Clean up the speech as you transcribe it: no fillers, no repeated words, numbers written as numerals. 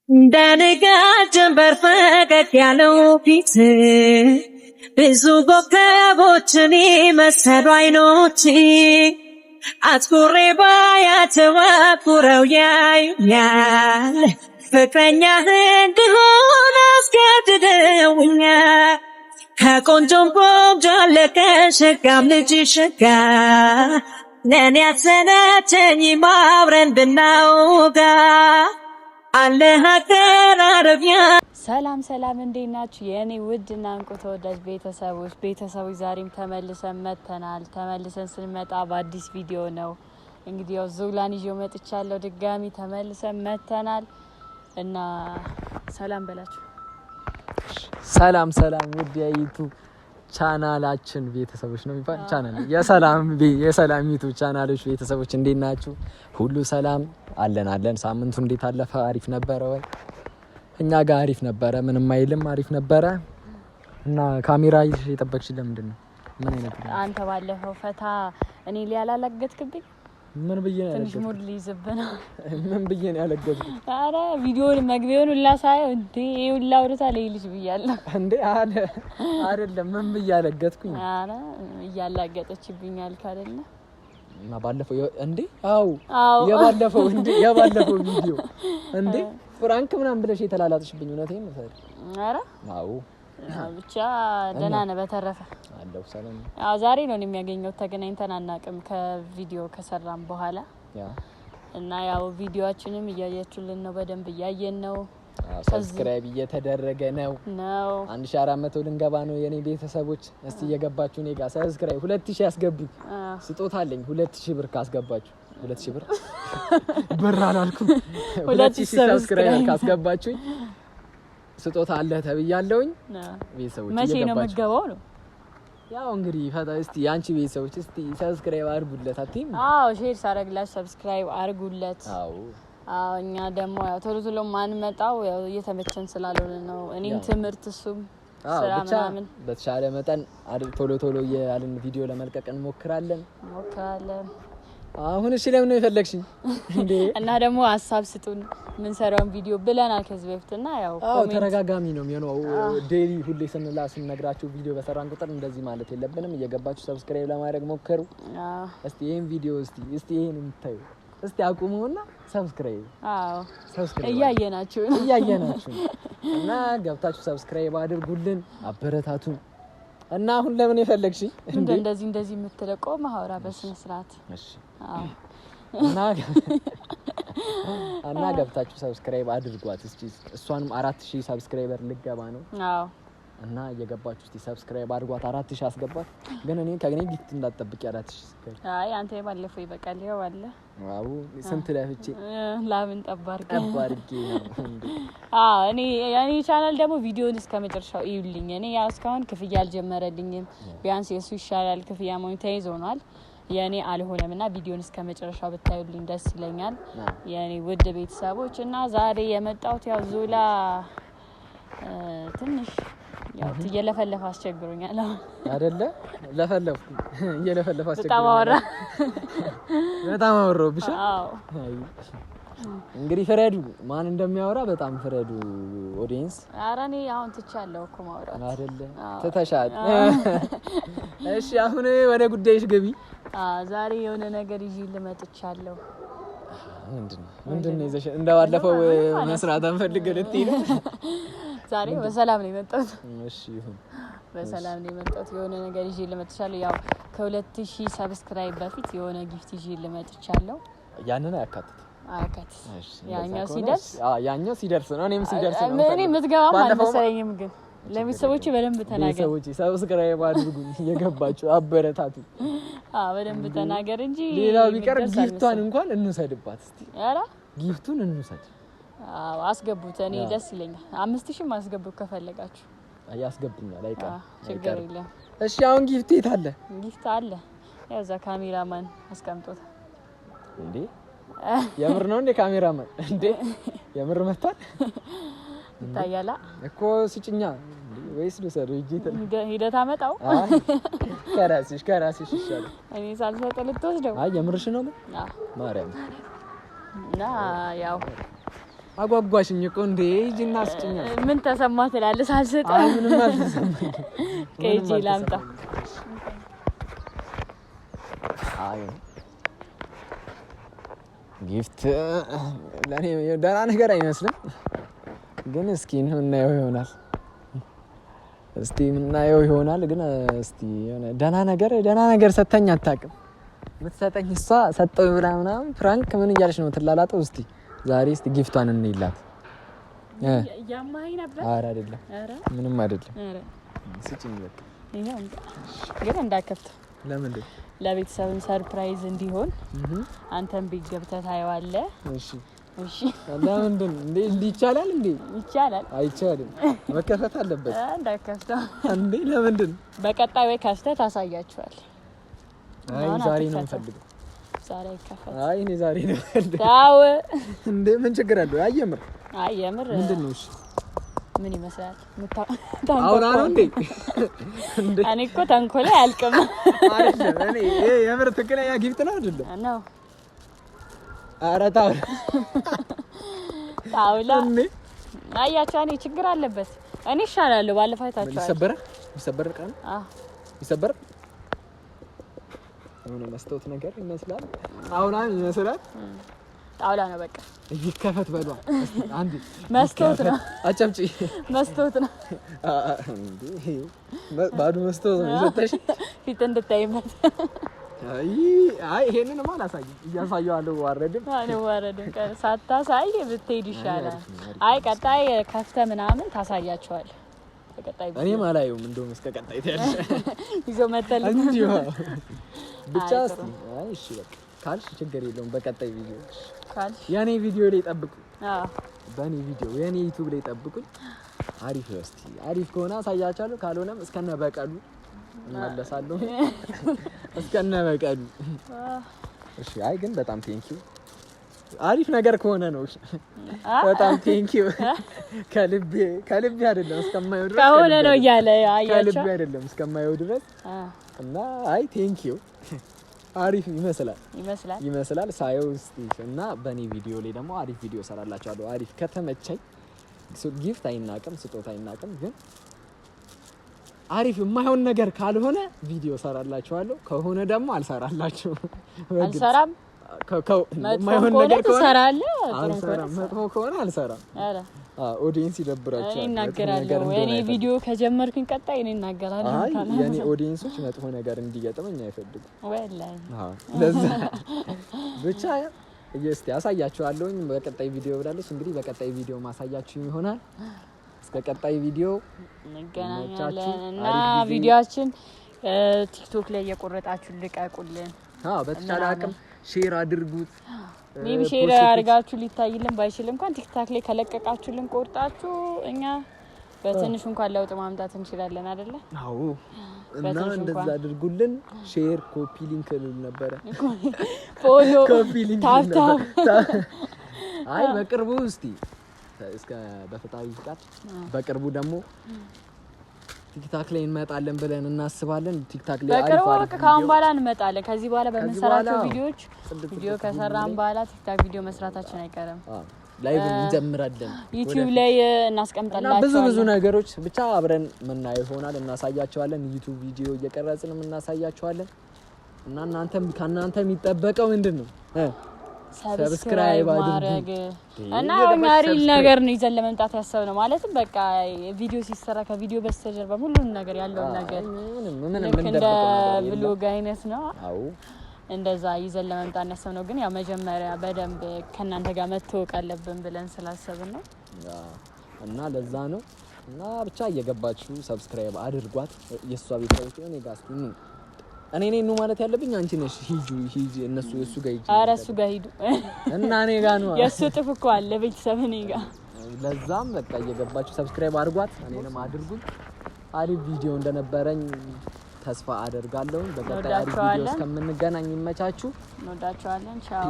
እንዳንጋት ጀንበር ፈቀቅ ያለው ፊት ብዙ ኮከቦችን መሰሉ አይኖች አትኩሬ ባያቸው አትኩረው ያዩኛል ፍቅረኛህ እንድሆን አስገድደውኛል ከቆንጆም ቆንጆ አለቀ ሸጋም ልጅ ሸጋ ለእኔ አትሰለቸኝም አብረን ብናውጋ አለህ አቀራረቢያ። ሰላም ሰላም፣ እንዴት ናችሁ የእኔ ውድና እንቁ ተወዳጅ ቤተሰቦች ዛሬም ተመልሰን መጥተናል። ተመልሰን ስንመጣ በአዲስ ቪዲዮ ነው። እንግዲህ ያው ዙላን ይዤ መጥቻለሁ። ድጋሚ ተመልሰን መጥተናል እና ሰላም በላችሁ። ሰላም ውድ የዩቲዩብ ቻናላችን ቤተሰቦች ነው የሚባል ቻናል የሰላም ዩቲዩብ ቻናሎች ቤተሰቦች እንዴት ናችሁ? ሁሉ ሰላም አለን። ሳምንቱ እንዴት አለፈ? አሪፍ ነበረ ወይ? እኛ ጋር አሪፍ ነበረ፣ ምንም አይልም፣ አሪፍ ነበረ። እና ካሜራ ይዘሽ የጠበቅሽ ለምንድን ነው? ምን አይነት አንተ ባለፈው ፈታ እኔ ሊያላላገጥክብኝ ምን ብዬ ነው ትንሽ ሙድ ሊይዝብና ምን ብዬ ነው ያለገጥኩት? አረ ቪዲዮውን መግቢያውን ሁላ ሳየው እንዴ ሁላ አውርታ ለይልሽ ብያለሁ እንዴ አይደለም ምን ብዬ ያለገጥኩኝ? አረ እያላገጠችብኛል ካደለ እና ባለፈው እንዴ የባለፈው ቪዲዮ እንዴ ፍራንክ ምናምን ብለሽ የተላላጥሽብኝ እውነቴን ነው ታዲያ? አረ ብቻ ደህና ነህ? በተረፈ አለው ሰላም። ዛሬ ነው የሚያገኘው፣ ተገናኝተን አናውቅም ከቪዲዮ ከሰራም በኋላ እና ያው ቪዲዮአችንም እያያችሁልን ነው፣ በደንብ እያየን ነው። ሰብስክራይብ እየተደረገ ነው 1400 ልንገባ ነው የኔ ቤተሰቦች። እስቲ እየገባችሁ እኔ ጋር ሰብስክራይብ 2000 ያስገቡኝ። ስጦታ አለኝ 2000 ብር ካስገባችሁ 2000 ብር አላልኩም 2000 ሰብስክራይብ ካስገባችሁኝ ስጦታ አለ ተብያለሁኝ። ቤተሰቦች መቼ ነው መገባው ነው? ያው እንግዲህ እስቲ ያንቺ ቤተሰቦች እስቲ ሰብስክራይብ አድርጉለት አትይም? ሼር ሳረግላችሁ ሰብስክራይብ አድርጉለት። እኛ ደግሞ ያው ቶሎ ማን መጣው ያው እየተመቸን ስላልሆነ ነው። እኔም ትምህርት እሱም ስራ ምናምን በተሻለ መጠን ቶሎ ያለን ቪዲዮ ለመልቀቅ እንሞክራለን። አሁን እሺ ለምን ነው የፈለግሽኝ እንዴ? እና ደግሞ ሀሳብ ስጡን ምን ሰራውን ቪዲዮ ብለናል ከዚህ በፊትና ያው ኮሜንት ተረጋጋሚ ነው የሚሆነው። ዴሊ ሁሌ ስንነግራችሁ ቪዲዮ በሰራን ቁጥር እንደዚህ ማለት የለብንም። እየገባችሁ ሰብስክራይብ ለማድረግ ሞክሩ። እስቲ ይሄን ቪዲዮ እስቲ ይሄን የምታዩ እስቲ አቁሙና ሰብስክራይብ እያየናችሁ እና ገብታችሁ ሰብስክራይብ አድርጉልን፣ አበረታቱን። እና አሁን ለምን የፈለግሽኝ እንዴ? እንደዚህ የምትለቀው ማውራ በስነ ስርዓት እሺ። እና ገብታችሁ ሰብስክራይብ አድርጓት እስቲ። እሷንም 4000 ሰብስክራይበር ልገባ ነው። እና እየገባችሁ እስቲ ሰብስክራይብ አድርጓት፣ 4000 አስገባት። ግን እኔ ከኔ ጊፍት እንዳትጠብቂ 4000። አንተ ባለፈው ይበቃል ይኸው አለ። ስንት ለፍቼ ላምን ጠባርጌ እንዴ። እኔ ቻናል ደግሞ ቪዲዮን እስከመጨረሻው እዩልኝ። እኔ ያው እስካሁን ክፍያ አልጀመረልኝም። ቢያንስ የሱ ይሻላል፣ ክፍያ ሞኔታይዝ ሆኗል። የኔ አልሆነምና ቪዲዮን እስከመጨረሻው ብታዩልኝ ደስ ይለኛል የኔ ውድ ቤተሰቦች። እና ዛሬ የመጣሁት ያው ዙላ ትንሽ ያው እየለፈለፈ አስቸግሮኛል አይደለ? እየለፈለፈ አስቸግሮኛል። በጣም አወራሁብሽ። እንግዲህ ፍረዱ፣ ማን እንደሚያወራ በጣም ፍረዱ ኦዲየንስ። ኧረ እኔ አሁን ትቻለሁ እኮ ማውራት አይደለ? ትተሻል። እሺ አሁን ወደ ጉዳይሽ ገቢ። ዛሬ የሆነ ነገር ይዤ ልመጥቻለሁ። ምንድነው ይዘሽ እንደባለፈው መስራት አንፈልገን ልትይ ነው? ዛሬ በሰላም ነው የመጣሁት። እሺ ይሁን፣ በሰላም ነው የመጣሁት። የሆነ ነገር ይዤ ልመጥቻለሁ። ያው ከ2000 ሰብስክራይብ በፊት የሆነ ጊፍት ይዤ ልመጥቻለሁ። ያንን አያካትት። ያኛው ሲደርስ ነው። እኔም ሲደርስ ነው። እኔ የምትገባም አልመሰለኝም። ግን ለቤተሰቦቼ በደንብ ተናገር። ቤተሰቦቼ ሰብስክራይብ አድርጉኝ፣ እየገባችሁ አበረታቱ። በደንብ ተናገር እንጂ ሌላው ቢቀር ጊፍቷን እንኳን እንውሰድባት እስቲ። ኧረ ጊፍቱን እንውሰድ። አስገቡት። እኔ ደስ ይለኛል። 5000 ማስገቡት ከፈለጋችሁ ያስገቡኛል። ችግር የለም። እሺ አሁን ጊፍት የት አለ? ጊፍት አለ ያው እዛ ካሜራማን አስቀምጦታል። እንዴ የምር ነው እንዴ ካሜራማን? እንዴ የምር መጣል ይታያላ እኮ ስጭኛ ወይስ ልሰሩ ሂደት አመጣው? ከራስሽ ይሻላል። እኔ ሳልሰጥ ልትወስደው? የምርሽ ነው? ማርያም እና ያው አጓጓሽኝ እኮ እንዴ ሂጂና አስጭኝ። ምን ተሰማህ ትላለህ ሳልሰጥ? አይ ምንም አልተሰማኝ። ከጂ ላምጣ። አይ ጊፍት ለኔ ደህና ነገር አይመስልም፣ ግን እስኪ እናየው ይሆናል። እስቲ እናየው ይሆናል፣ ግን እስቲ የሆነ ደህና ነገር ሰተኝ አታውቅም። የምትሰጠኝ እሷ ሰጠው ብላ ምናምን ፍራንክ ምን እያለች ነው ትላላጠው። እስቲ ዛሬ እስቲ ጊፍቷን እንይላት። ያማይ ነበር። ኧረ አይደለም፣ ምንም አይደለም። ስጭኝ በቃ። ይሄው ግን እንዳከፍት። ለምን? ለቤተሰብን ሰርፕራይዝ እንዲሆን አንተን ቤት ገብተህ ታየዋለህ። እሺ ለምንድን እንዴ? ይቻላል እንዴ? ይቻላል። አይቻልም፣ መከፈት አለበት። እንዳከፍተው እንዴ? ለምንድን? በቀጣይ ወይ ከፍተህ ታሳያቸዋል። አይ ዛሬ ነው የምፈልገው። ዛሬ ይከፈት። አይ እኔ ዛሬ ነው የምፈልገው። ታው እንዴ ምን ችግር አለው? አይ የምር ምንድን ነው? እሺ ምን ይመስላል? አውራ ነው እንዴ? እኔ እኮ ተንኮል አያልቅም። አይደለም እኔ የምር ትክክለኛ ጊፍት ነው አይደለም? ነው። ኧረ ታውላ እንዴ አያቻ እኔ ችግር አለበት። እኔ ይሻላለሁ። ባለፈው አይታችኋል። ይሰበር ቃል ይሰበር ነው መስታወት ነገር ይመስላል። ጣውላ ይመስላል። ጣውላ ነው በቃ። ይከፈት በሏ። አንዴ መስታወት ነው። አጨብጪ። መስታወት ነው እንዴ? ባዶ መስታወት ነው የሰጠሽ ፊት እንድታይበት። አይ ይሄንንማ አላሳይም። እያሳየዋለሁ። ዋረድም ሳታሳይ ብትሄድ ይሻላል። አይ ቀጣይ ከፍተህ ምናምን ታሳያቸዋለህ። በቀጣይ እኔም አላየውም። እንደውም እስከ ቀጣይ ታያለሽ። ይዞ መተል እንጂ ብቻ እስቲ አይ እሺ በቃ ካልሽ ችግር የለውም። በቀጣይ ቪዲዮ ካልሽ የኔ ቪዲዮ ላይ ጠብቁ። በኔ ቪዲዮ የኔ ዩቲዩብ ላይ ጠብቁኝ። አሪፍ ነው። እስቲ አሪፍ ከሆነ አሳያችኋለሁ። ካልሆነም እስከነ በቀሉ እመለሳለሁ። እስከነ በቀሉ እሺ። አይ ግን በጣም ቴንኪው። አሪፍ ነገር ከሆነ ነው። በጣም ቴንኪው። ከልቤ አይደለም እስከማየው ድረስ ከሆነ ነው እያለ አያቸው። ከልቤ አይደለም እስከማየው ድረስ እና አይ ቴንኪው። አሪፍ ይመስላል ሳየው እስቲ። እና በኔ ቪዲዮ ላይ ደግሞ አሪፍ ቪዲዮ ሰራላችኋለሁ። አሪፍ ከተመቸኝ ጊፍት አይናቅም፣ ስጦታ አይናቅም። ግን አሪፍ የማይሆን ነገር ካልሆነ ቪዲዮ ሰራላችኋለሁ። ከሆነ ደግሞ አልሰራላችሁም። አልሰራም። የማይሆን ነገር ትሰራለህ። መጥፎ ከሆነ አልሰራም። ኦዲየንስ ይደብራቸዋል። እኔ እናገራለሁ። እኔ ቪዲዮ ከጀመርኩኝ ቀጣይ እኔ እናገራለሁ። አይ የኔ ኦዲየንሶች መጥፎ ነገር እንዲገጥመኝ አይፈልጉም። ወላሂ ለዛ ብቻ እስቲ አሳያችኋለሁኝ በቀጣይ ቪዲዮ ብላለች። እንግዲህ በቀጣይ ቪዲዮ ማሳያችሁ ይሆናል። እስከ ቀጣይ ቪዲዮ እንገናኛለን እና ቪዲዮአችን ቲክቶክ ላይ እየቆረጣችሁ ልቀቁልን። በተቻለ አቅም ሼር አድርጉት። ሜቢ ሼር አድርጋችሁ ሊታይልን ባይችል እንኳን ቲክታክ ላይ ከለቀቃችሁልን ቆርጣችሁ እኛ በትንሹ እንኳን ለውጥ ማምጣት እንችላለን አይደለ? አዎ። እና እንደዛ አድርጉልን። ሼር፣ ኮፒ ሊንክ ነበር ፎሎ፣ ኮፒ ሊንክ ታፕታፕ። አይ በቅርቡ እስቲ እስከ በፈጣሪ ፍቃድ በቅርቡ ደግሞ ቲክታክ ላይ እንመጣለን ብለን እናስባለን። ቲክታክ ላይ በቅርቡ ከአሁን በኋላ እንመጣለን። ከዚህ በኋላ በመሰራቸው ቪዲዮ ከሰራን በኋላ ቲክታክ ቪዲዮ መስራታችን አይቀርም። ላይቭ እንጀምራለን። ዩቲዩብ ላይ እናስቀምጣላችኋለን። ብዙ ነገሮች ብቻ አብረን የምናየው ይሆናል። እናሳያችኋለን። ዩቲዩብ ቪዲዮ እየቀረጽን እናሳያችኋለን። እና ከእናንተ የሚጠበቀው ምንድን ነው? ሰብስክራይብ ማድረግ እና እኛ ሪል ነገር ነው ይዘን ለመምጣት ያሰብነው። ማለትም በቃ ቪዲዮ ሲሰራ ከቪዲዮ በስተጀርባ ሁሉም ነገር ያለው ነገር ምንም እንደ ብሎግ አይነት ነው። አዎ እንደዛ ይዘን ለመምጣት ያሰብነው። ግን ያው መጀመሪያ በደንብ ከእናንተ ጋር መተዋወቅ አለብን ብለን ስላሰብን ነው። እና ለዛ ነው። እና ብቻ እየገባችሁ ሰብስክራይብ አድርጓት። የሷ ቤተሰቦች እኔ ጋር እስኪ እኔ ነው ማለት ያለብኝ አንቺ ነሽ። ሂጂ እነሱ የሱ ጋር ሂጂ። ኧረ እሱ ጋር ሂዱ እና እኔ ጋር ነው የሱ ጥፍ እኮ አለ ቤተሰብ እኔ ጋር። ለዛም በቃ እየገባችሁ ሰብስክራይብ አድርጓት። እኔንም አድርጉኝ። አሪፍ ቪዲዮ እንደነበረኝ ተስፋ አደርጋለሁ። በቀጣይ አሪፍ ቪዲዮ እስከምንገናኝ ይመቻችሁ። እንወዳችኋለን። ቻው።